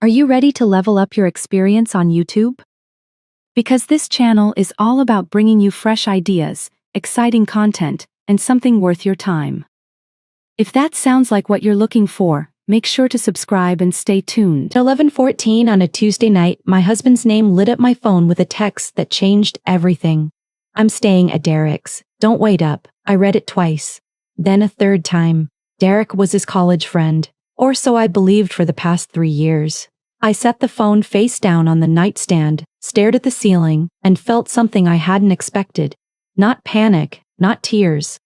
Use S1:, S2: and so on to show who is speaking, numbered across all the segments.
S1: Are you ready to level up your experience on YouTube? Because this channel is all about bringing you fresh ideas, exciting content, and something worth your time. If that sounds like what you're looking for, make sure to subscribe and stay tuned.
S2: At 11:14 on a Tuesday night, my husband's name lit up my phone with a text that changed everything. "I'm staying at Derek's. Don't wait up." I read it twice. Then a third time. Derek was his college friend, or so I believed for the past 3 years. I set the phone face down on the nightstand, stared at the ceiling, and felt something I hadn't expected. Not panic, not tears.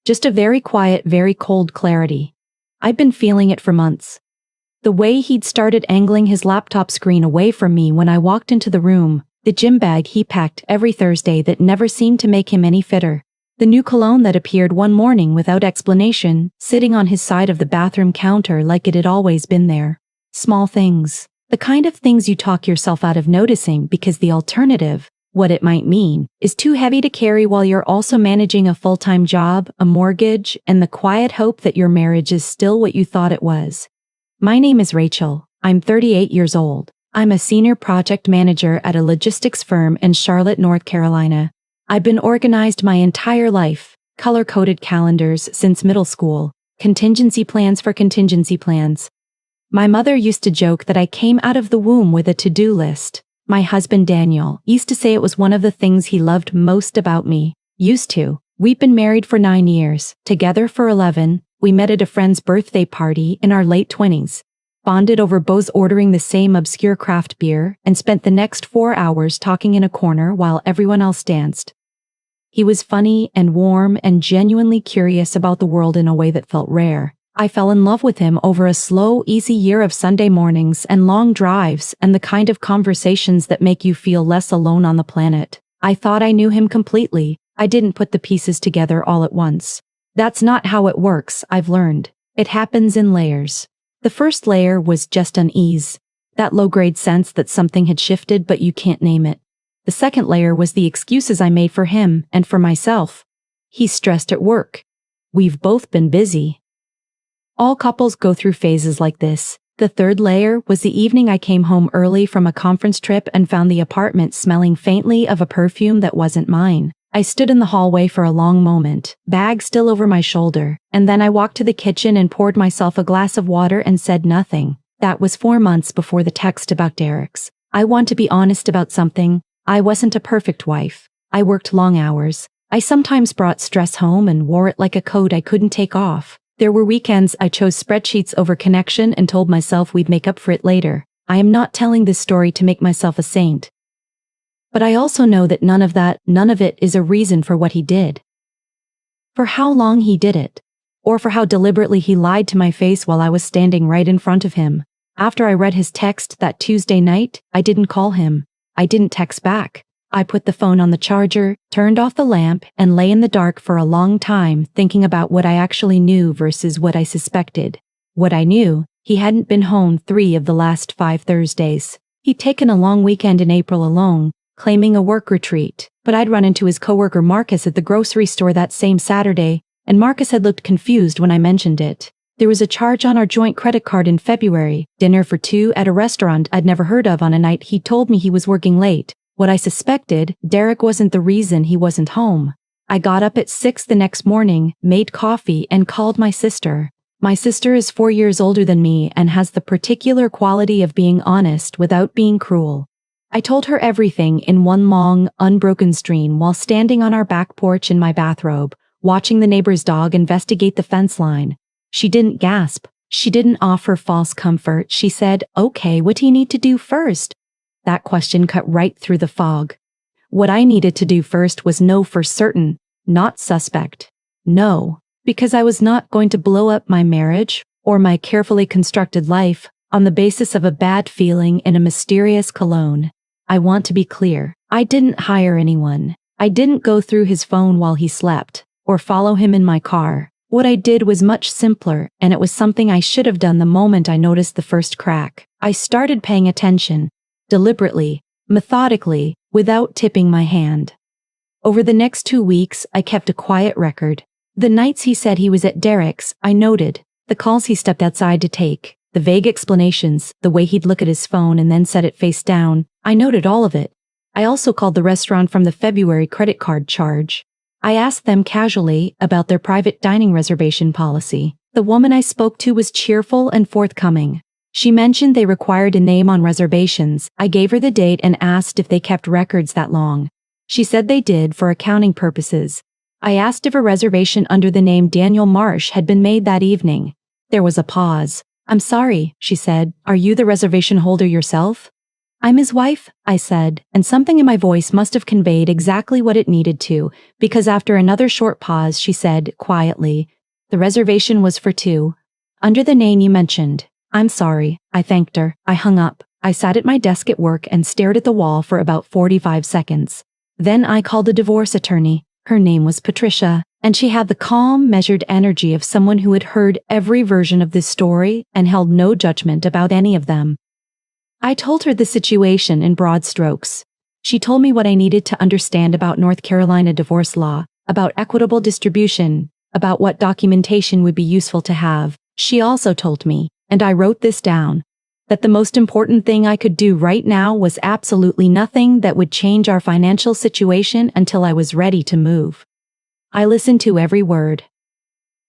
S2: Just a very quiet, very cold clarity. I'd been feeling it for months. The way he'd started angling his laptop screen away from me when I walked into the room, the gym bag he packed every Thursday that never seemed to make him any fitter, the new cologne that appeared one morning without explanation, sitting on his side of the bathroom counter like it had always been there. Small things. The kind of things you talk yourself out of noticing because the alternative, what it might mean, is too heavy to carry while you're also managing a full-time job, a mortgage, and the quiet hope that your marriage is still what you thought it was. My name is Rachel. I'm 38 years old. I'm a senior project manager at a logistics firm in Charlotte, North Carolina. I've been organized my entire life, color-coded calendars since middle school, contingency plans for contingency plans. My mother used to joke that I came out of the womb with a to-do list. My husband Daniel used to say it was one of the things he loved most about me. Used to. We've been married for 9 years, together for 11. We met at a friend's birthday party in our late 20s. Bonded over both ordering the same obscure craft beer, and spent the next 4 hours talking in a corner while everyone else danced. He was funny and warm and genuinely curious about the world in a way that felt rare. I fell in love with him over a slow, easy year of Sunday mornings and long drives and the kind of conversations that make you feel less alone on the planet. I thought I knew him completely. I didn't put the pieces together all at once. That's not how it works, I've learned. It happens in layers. The first layer was just unease, that low-grade sense that something had shifted but you can't name it. The second layer was the excuses I made for him and for myself. He's stressed at work. We've both been busy. All couples go through phases like this. The third layer was the evening I came home early from a conference trip and found the apartment smelling faintly of a perfume that wasn't mine. I stood in the hallway for a long moment, bag still over my shoulder, and then I walked to the kitchen and poured myself a glass of water and said nothing. That was 4 months before the text about Derek's. I want to be honest about something. I wasn't a perfect wife. I worked long hours. I sometimes brought stress home and wore it like a coat I couldn't take off. There were weekends I chose spreadsheets over connection and told myself we'd make up for it later. I am not telling this story to make myself a saint. But I also know that none of it is a reason for what he did. For how long he did it. Or for how deliberately he lied to my face while I was standing right in front of him. After I read his text that Tuesday night, I didn't call him. I didn't text back. I put the phone on the charger, turned off the lamp, and lay in the dark for a long time thinking about what I actually knew versus what I suspected. What I knew, he hadn't been home 3 of the last 5 Thursdays. He'd taken a long weekend in April alone, claiming a work retreat, but I'd run into his coworker Marcus at the grocery store that same Saturday, and Marcus had looked confused when I mentioned it. There was a charge on our joint credit card in February, dinner for 2 at a restaurant I'd never heard of on a night he told me he was working late. What I suspected, Derek wasn't the reason he wasn't home. I got up at 6 the next morning, made coffee, and called my sister. My sister is 4 years older than me and has the particular quality of being honest without being cruel. I told her everything in one long, unbroken stream while standing on our back porch in my bathrobe, watching the neighbor's dog investigate the fence line. She didn't gasp. She didn't offer false comfort. She said, "Okay, what do you need to do first?" That question cut right through the fog. What I needed to do first was know for certain, not suspect. No, because I was not going to blow up my marriage or my carefully constructed life on the basis of a bad feeling in a mysterious cologne. I want to be clear. I didn't hire anyone. I didn't go through his phone while he slept, or follow him in my car. What I did was much simpler, and it was something I should have done the moment I noticed the first crack. I started paying attention. Deliberately, methodically, without tipping my hand. Over the next 2 weeks, I kept a quiet record. The nights he said he was at Derek's, I noted. The calls he stepped outside to take. The vague explanations, the way he'd look at his phone and then set it face down, I noted all of it. I also called the restaurant from the February credit card charge. I asked them casually about their private dining reservation policy. The woman I spoke to was cheerful and forthcoming. She mentioned they required a name on reservations. I gave her the date and asked if they kept records that long. She said they did for accounting purposes. I asked if a reservation under the name Daniel Marsh had been made that evening. There was a pause. "I'm sorry," she said. "Are you the reservation holder yourself?" "I'm his wife," I said, and something in my voice must have conveyed exactly what it needed to, because after another short pause she said, quietly, "The reservation was for two. Under the name you mentioned." "I'm sorry," I thanked her. I hung up. I sat at my desk at work and stared at the wall for about 45 seconds. Then I called a divorce attorney. Her name was Patricia, and she had the calm, measured energy of someone who had heard every version of this story and held no judgment about any of them. I told her the situation in broad strokes. She told me what I needed to understand about North Carolina divorce law, about equitable distribution, about what documentation would be useful to have. She also told me, and I wrote this down, that the most important thing I could do right now was absolutely nothing that would change our financial situation until I was ready to move. I listened to every word.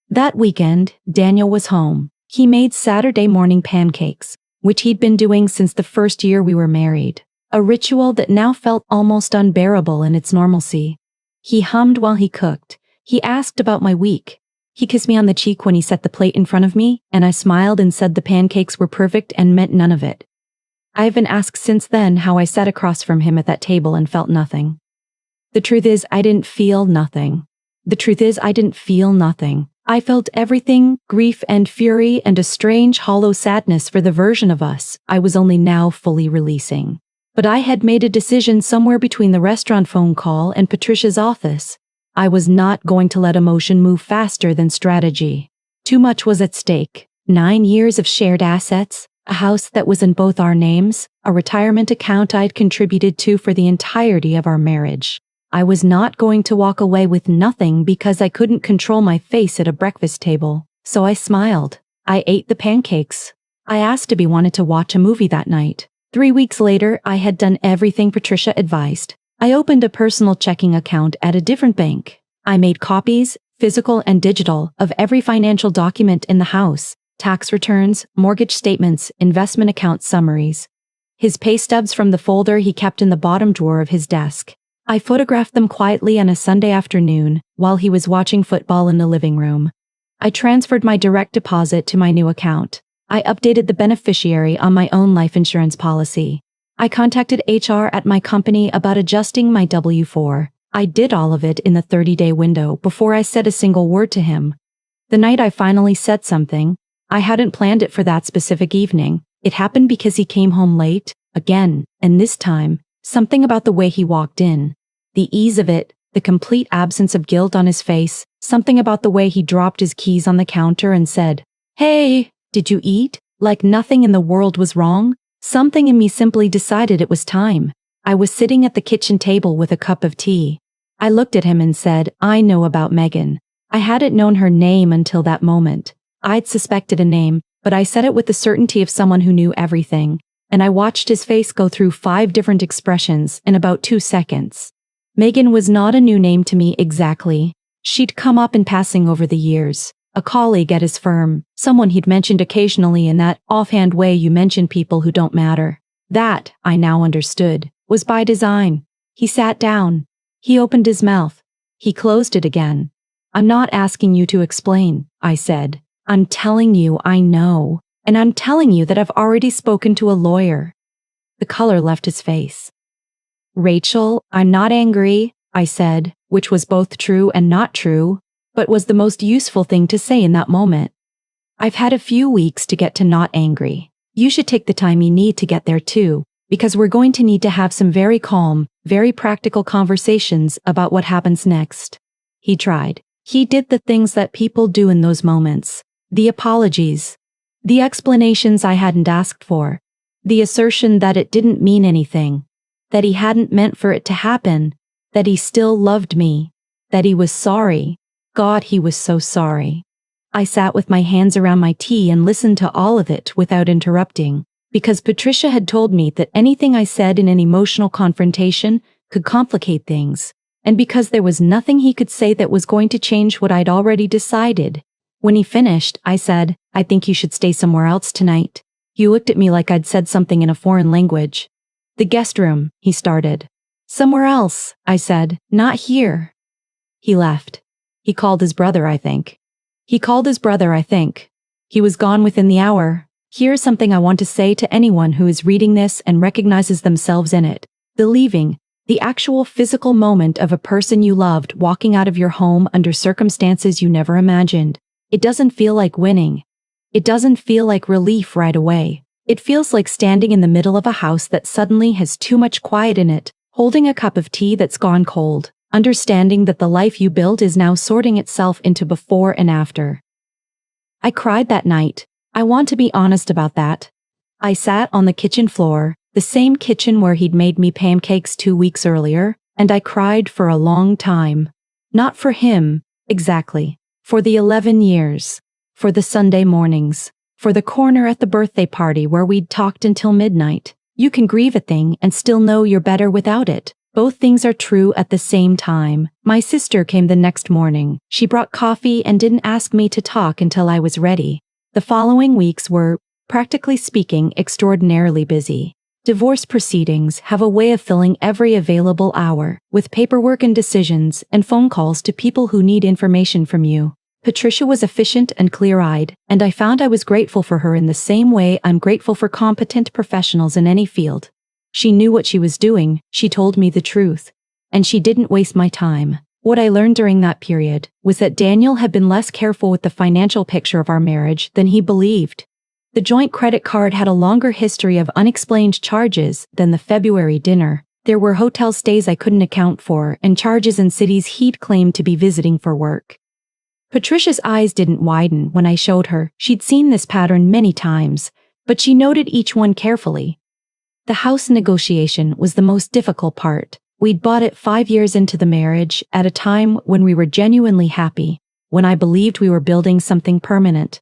S2: That weekend, Daniel was home. He made Saturday morning pancakes, which he'd been doing since the first year we were married, a ritual that now felt almost unbearable in its normalcy. He hummed while he cooked. He asked about my week. He kissed me on the cheek when he set the plate in front of me, and I smiled and said the pancakes were perfect and meant none of it. I've been asked since then how I sat across from him at that table and felt nothing. The truth is, I didn't feel nothing. I felt everything, grief and fury and a strange hollow sadness for the version of us I was only now fully releasing. But I had made a decision somewhere between the restaurant phone call and Patricia's office. I was not going to let emotion move faster than strategy. Too much was at stake. 9 years of shared assets, a house that was in both our names, a retirement account I'd contributed to for the entirety of our marriage. I was not going to walk away with nothing because I couldn't control my face at a breakfast table. So I smiled. I ate the pancakes. I asked if he wanted to watch a movie that night. 3 weeks later, I had done everything Patricia advised. I opened a personal checking account at a different bank. I made copies, physical and digital, of every financial document in the house, tax returns, mortgage statements, investment account summaries. His pay stubs from the folder he kept in the bottom drawer of his desk. I photographed them quietly on a Sunday afternoon while he was watching football in the living room. I transferred my direct deposit to my new account. I updated the beneficiary on my own life insurance policy. I contacted HR at my company about adjusting my W-4. I did all of it in the 30-day window before I said a single word to him. The night I finally said something, I hadn't planned it for that specific evening. It happened because he came home late, again, and this time, something about the way he walked in. The ease of it, the complete absence of guilt on his face, something about the way he dropped his keys on the counter and said, "Hey, did you eat?" Like nothing in the world was wrong. Something in me simply decided it was time. I was sitting at the kitchen table with a cup of tea. I looked at him and said, "I know about Megan." I hadn't known her name until that moment. I'd suspected a name, but I said it with the certainty of someone who knew everything, and I watched his face go through 5 different expressions in about 2 seconds. Megan was not a new name to me exactly. She'd come up in passing over the years. A colleague at his firm, someone he'd mentioned occasionally in that offhand way you mention people who don't matter. That, I now understood, was by design. He sat down. He opened his mouth. He closed it again. "I'm not asking you to explain," I said. "I'm telling you I know, and I'm telling you that I've already spoken to a lawyer." The color left his face. "Rachel, I'm not angry," I said, which was both true and not true, but was the most useful thing to say in that moment. "I've had a few weeks to get to not angry. You should take the time you need to get there too, because we're going to need to have some very calm, very practical conversations about what happens next." He tried. He did the things that people do in those moments. The apologies. The explanations I hadn't asked for. The assertion that it didn't mean anything. That he hadn't meant for it to happen. That he still loved me. That he was sorry. God, he was so sorry. I sat with my hands around my tea and listened to all of it without interrupting, because Patricia had told me that anything I said in an emotional confrontation could complicate things, and because there was nothing he could say that was going to change what I'd already decided. When he finished, I said, "I think you should stay somewhere else tonight." He looked at me like I'd said something in a foreign language. "The guest room," he started. "Somewhere else," I said, "not here." He left. He called his brother, I think. He was gone within the hour. Here's something I want to say to anyone who is reading this and recognizes themselves in it. The leaving, the actual physical moment of a person you loved walking out of your home under circumstances you never imagined. It doesn't feel like winning. It doesn't feel like relief right away. It feels like standing in the middle of a house that suddenly has too much quiet in it, holding a cup of tea that's gone cold, understanding that the life you built is now sorting itself into before and after. I cried that night. I want to be honest about that. I sat on the kitchen floor, the same kitchen where he'd made me pancakes 2 weeks earlier, and I cried for a long time. Not for him, exactly. For the 11 years. For the Sunday mornings. For the corner at the birthday party where we'd talked until midnight. You can grieve a thing and still know you're better without it. Both things are true at the same time. My sister came the next morning. She brought coffee and didn't ask me to talk until I was ready. The following weeks were, practically speaking, extraordinarily busy. Divorce proceedings have a way of filling every available hour with paperwork and decisions and phone calls to people who need information from you. Patricia was efficient and clear-eyed, and I found I was grateful for her in the same way I'm grateful for competent professionals in any field. She knew what she was doing, she told me the truth, and she didn't waste my time. What I learned during that period was that Daniel had been less careful with the financial picture of our marriage than he believed. The joint credit card had a longer history of unexplained charges than the February dinner. There were hotel stays I couldn't account for and charges in cities he'd claimed to be visiting for work. Patricia's eyes didn't widen when I showed her she'd seen this pattern many times, but she noted each one carefully. The house negotiation was the most difficult part. We'd bought it 5 years into the marriage, at a time when we were genuinely happy, when I believed we were building something permanent.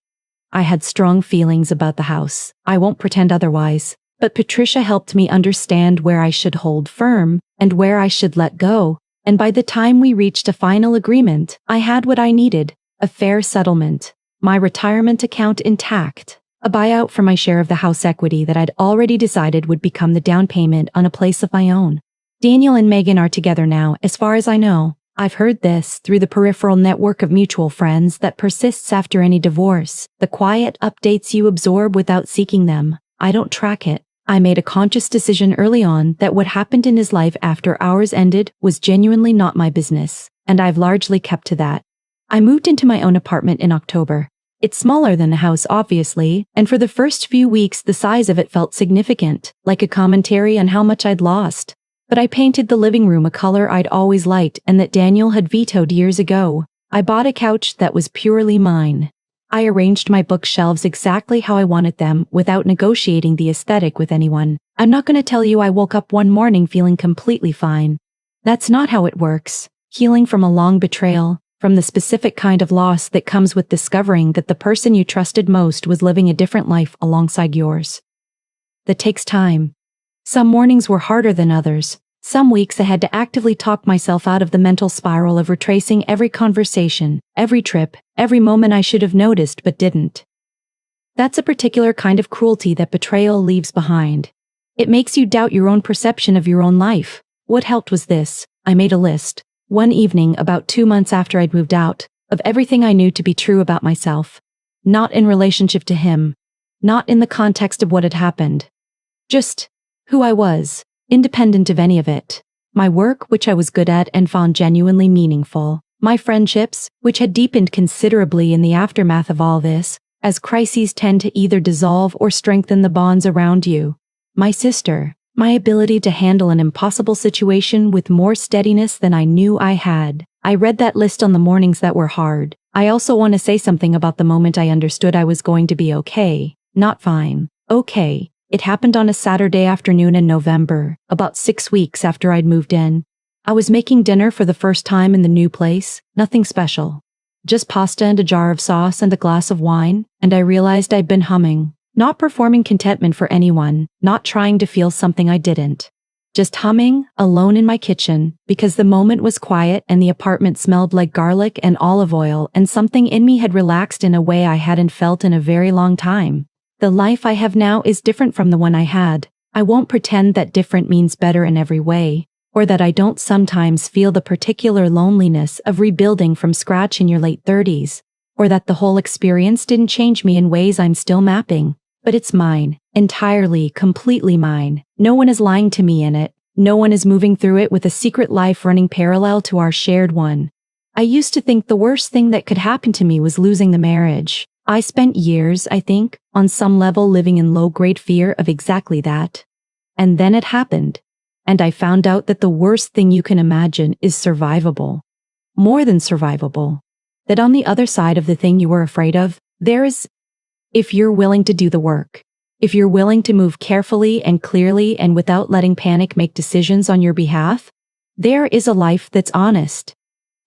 S2: I had strong feelings about the house, I won't pretend otherwise, but Patricia helped me understand where I should hold firm and where I should let go. And by the time we reached a final agreement, I had what I needed, a fair settlement, my retirement account intact, a buyout for my share of the house equity that I'd already decided would become the down payment on a place of my own. Daniel and Megan are together now, as far as I know. I've heard this through the peripheral network of mutual friends that persists after any divorce, the quiet updates you absorb without seeking them. I don't track it. I made a conscious decision early on that what happened in his life after ours ended was genuinely not my business, and I've largely kept to that. I moved into my own apartment in October. It's smaller than the house, obviously, and for the first few weeks the size of it felt significant, like a commentary on how much I'd lost. But I painted the living room a color I'd always liked and that Daniel had vetoed years ago. I bought a couch that was purely mine. I arranged my bookshelves exactly how I wanted them without negotiating the aesthetic with anyone. I'm not going to tell you I woke up one morning feeling completely fine. That's not how it works. Healing from a long betrayal, from the specific kind of loss that comes with discovering that the person you trusted most was living a different life alongside yours. That takes time. Some mornings were harder than others. Some weeks I had to actively talk myself out of the mental spiral of retracing every conversation, every trip, every moment I should have noticed but didn't. That's a particular kind of cruelty that betrayal leaves behind. It makes you doubt your own perception of your own life. What helped was this. I made a list, one evening about 2 months after I'd moved out, of everything I knew to be true about myself. Not in relationship to him. Not in the context of what had happened. Just who I was. Independent of any of it. My work, which I was good at and found genuinely meaningful. My friendships, which had deepened considerably in the aftermath of all this, as crises tend to either dissolve or strengthen the bonds around you. My sister, my ability to handle an impossible situation with more steadiness than I knew I had. I read that list on the mornings that were hard. I also want to say something about the moment I understood I was going to be okay. Not fine. Okay. It happened on a Saturday afternoon in November, about 6 weeks after I'd moved in. I was making dinner for the first time in the new place, nothing special. Just pasta and a jar of sauce and a glass of wine, and I realized I'd been humming. Not performing contentment for anyone, not trying to feel something I didn't. Just humming, alone in my kitchen, because the moment was quiet and the apartment smelled like garlic and olive oil, and something in me had relaxed in a way I hadn't felt in a very long time. The life I have now is different from the one I had. I won't pretend that different means better in every way, or that I don't sometimes feel the particular loneliness of rebuilding from scratch in your late 30s, or that the whole experience didn't change me in ways I'm still mapping. But it's mine, entirely, completely mine. No one is lying to me in it. No one is moving through it with a secret life running parallel to our shared one. I used to think the worst thing that could happen to me was losing the marriage. I spent years, I think, on some level living in low-grade fear of exactly that. And then it happened. And I found out that the worst thing you can imagine is survivable. More than survivable. That on the other side of the thing you were afraid of, there is, if you're willing to do the work, if you're willing to move carefully and clearly and without letting panic make decisions on your behalf, there is a life that's honest.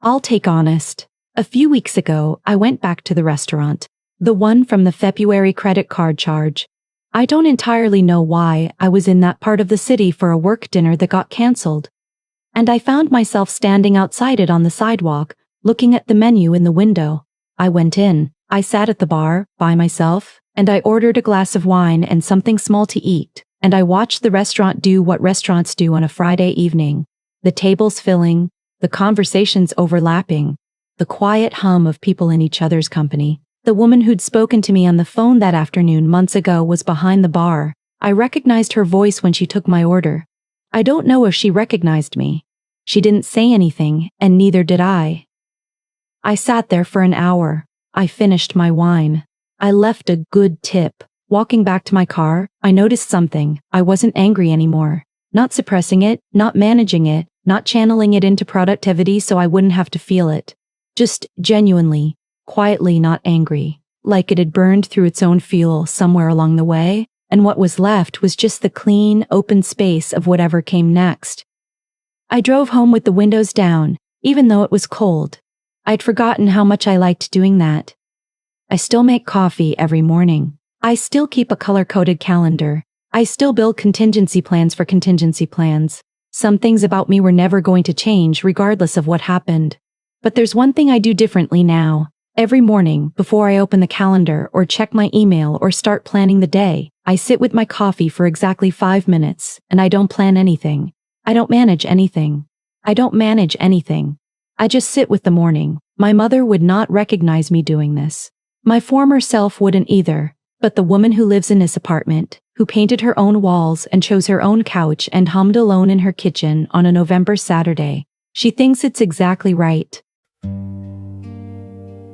S2: I'll take honest. A few weeks ago, I went back to the restaurant, the one from the February credit card charge. I don't entirely know why I was in that part of the city for a work dinner that got cancelled. And I found myself standing outside it on the sidewalk, looking at the menu in the window. I went in. I sat at the bar, by myself, and I ordered a glass of wine and something small to eat, and I watched the restaurant do what restaurants do on a Friday evening. The tables filling, the conversations overlapping, the quiet hum of people in each other's company. The woman who'd spoken to me on the phone that afternoon months ago was behind the bar. I recognized her voice when she took my order. I don't know if she recognized me. She didn't say anything, and neither did I. I sat there for an hour. I finished my wine. I left a good tip. Walking back to my car, I noticed something. I wasn't angry anymore. Not suppressing it, not managing it, not channeling it into productivity so I wouldn't have to feel it. Just genuinely, quietly not angry. Like it had burned through its own fuel somewhere along the way, and what was left was just the clean, open space of whatever came next. I drove home with the windows down, even though it was cold. I'd forgotten how much I liked doing that. I still make coffee every morning. I still keep a color-coded calendar. I still build contingency plans for contingency plans. Some things about me were never going to change regardless of what happened. But there's one thing I do differently now. Every morning, before I open the calendar or check my email or start planning the day, I sit with my coffee for exactly 5 minutes, and I don't plan anything. I don't manage anything. I don't manage anything. I just sit with the morning. My mother would not recognize me doing this. My former self wouldn't either, but the woman who lives in this apartment, who painted her own walls and chose her own couch and hummed alone in her kitchen on a November Saturday, she thinks it's exactly right.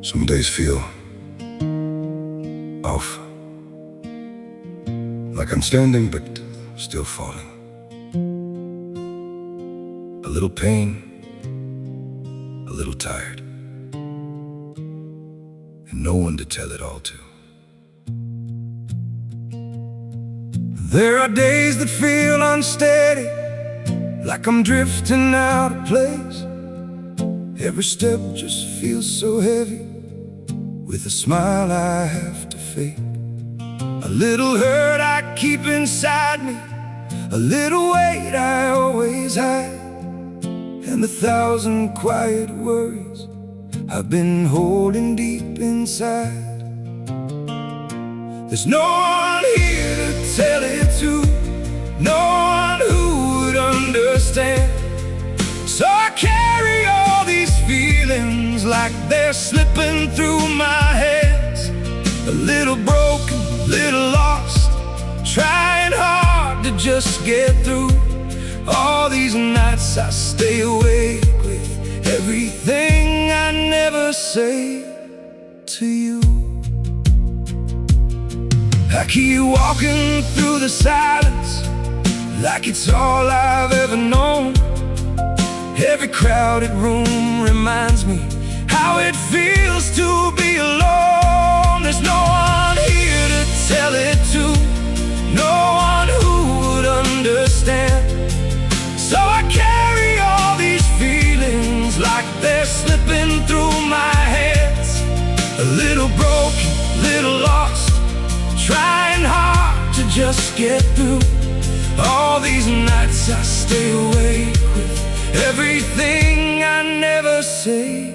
S3: Some days feel off, like I'm standing but still falling. A little pain, a little tired, and no one to tell it all to. There are days that feel unsteady, like I'm drifting out of place. Every step just feels so heavy, with a smile I have to fake. A little hurt I keep inside me, a little weight I always hide, and 1,000 quiet worries I've been holding deep inside. There's no one here to tell it to, no one who would understand. So I carry all these feelings like they're slipping through my hands. A little broken, a little lost, trying hard to just get through. All these nights I stay awake with everything I never say to you. I keep walking through the silence like it's all I've ever known. Every crowded room reminds me how it feels to be alone. There's no one here to tell it to, no one who would understand. So I carry all these feelings like they're slipping through my head. just get through all these nights I stay awake with everything I never say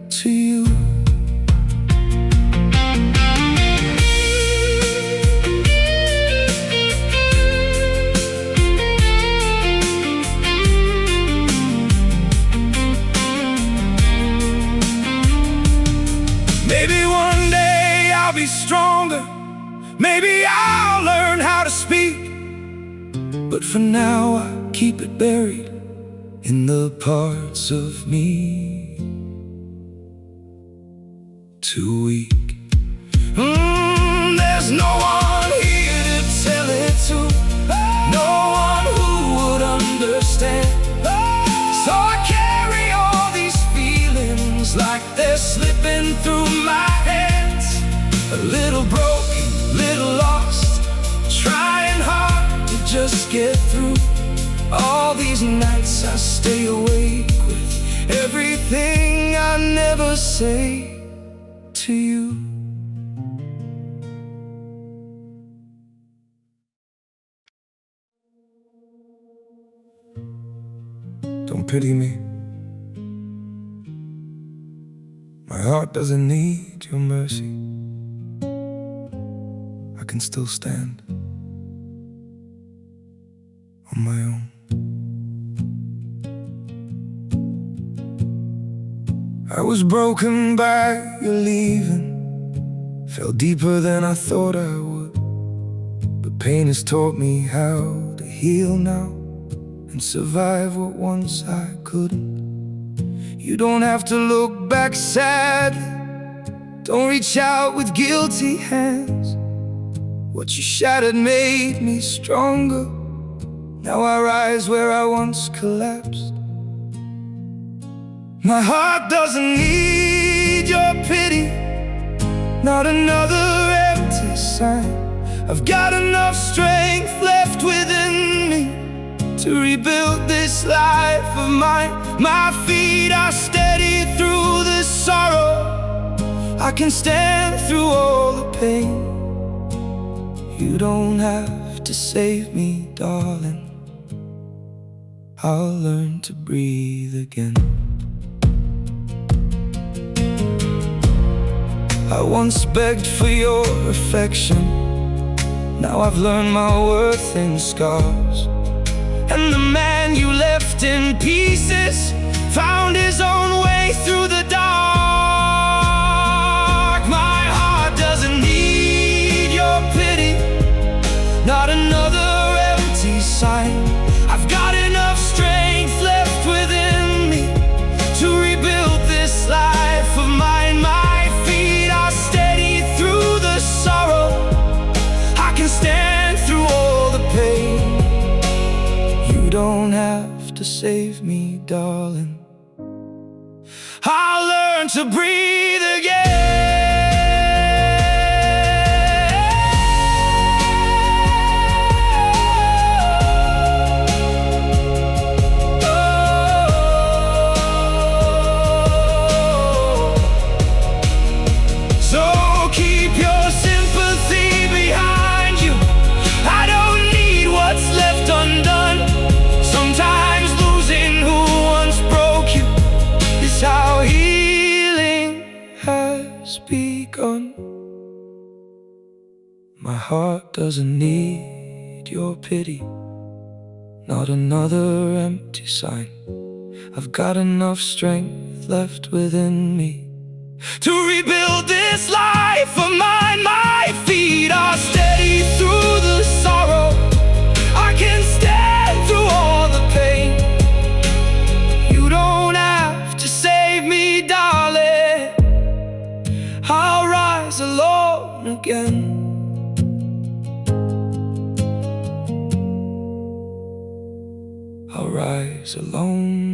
S3: to you. Maybe one day I'll be stronger, maybe I'll learn how to speak, but for now I keep it buried in the parts of me too weak. There's no one here to tell it to, no one who would understand. So I carry all these feelings like they're slipping through my hands. A little broken, little lost, trying hard to just get through all these nights I stay awake with everything I never say to you. Don't pity me. My heart doesn't need your mercy. I can still stand on my own. I was broken by your leaving, fell deeper than I thought I would, but pain has taught me how to heal now and survive what once I couldn't. You don't have to look back sadly, don't reach out with guilty hands. What you shattered made me stronger, now I rise where I once collapsed. My heart doesn't need your pity, not another empty sign. I've got enough strength left within me to rebuild this life of mine. My feet are steady through the sorrow, I can stand through all the pain. You don't have to save me, darling, I'll learn to breathe again. I once begged for your affection, now I've learned my worth in scars. And the man you left in pieces found his own way through the dark. My heart doesn't need your pity, not another empty sign. I've got enough strength left within me to rebuild this life of mine. My feet are steady through the sorrow, I can stand through all the pain. You don't have to save me, darling, I'll learn to breathe again. My heart doesn't need your pity, not another empty sign. I've got enough strength left within me to rebuild this life of mine. My feet are steady through the sorrow, I can stand through all the pain. You don't have to save me, darling, I'll rise alone again. I'll rise alone